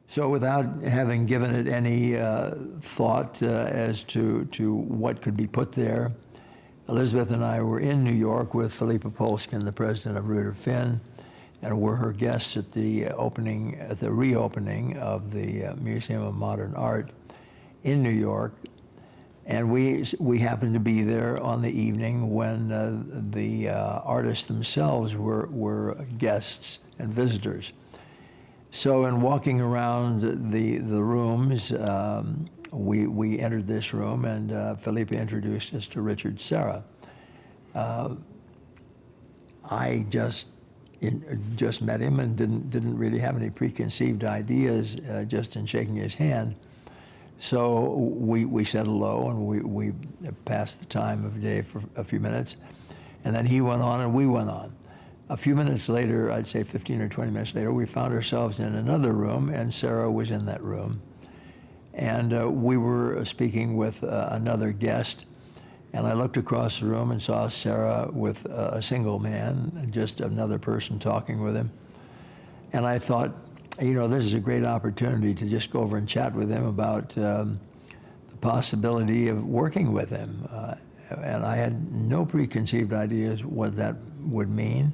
So without having given it any thought as to what could be put there, Elizabeth and I were in New York with Philippa Polskin, the president of Rudolf Finn, and were her guests at the reopening of the Museum of Modern Art in New York. And we happened to be there on the evening when the artists themselves were guests and visitors. So in walking around the rooms, we entered this room, and Philippa introduced us to Richard Serra. I just met him and didn't really have any preconceived ideas just in shaking his hand. So we said hello, and we passed the time of day for a few minutes, and then he went on and we went on. A few minutes later, I'd say 15 or 20 minutes later, we found ourselves in another room, and Serra was in that room. And we were speaking with another guest, and I looked across the room and saw Serra with a single man, just another person talking with him. And I thought, you know, this is a great opportunity to just go over and chat with him about the possibility of working with him. And I had no preconceived ideas what that would mean,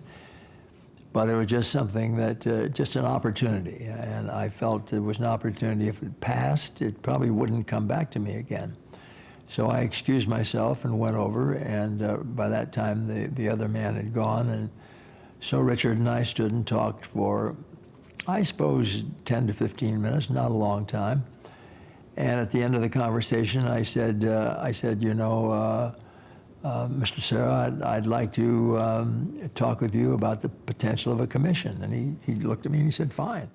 but it was just something that, just an opportunity. And I felt it was an opportunity. If it passed, it probably wouldn't come back to me again. So I excused myself and went over, and by that time the other man had gone. And so Richard and I stood and talked for, I suppose, 10 to 15 minutes, not a long time. And at the end of the conversation, I said, you know, Mr. Serra, I'd like to talk with you about the potential of a commission. And he looked at me and he said, fine.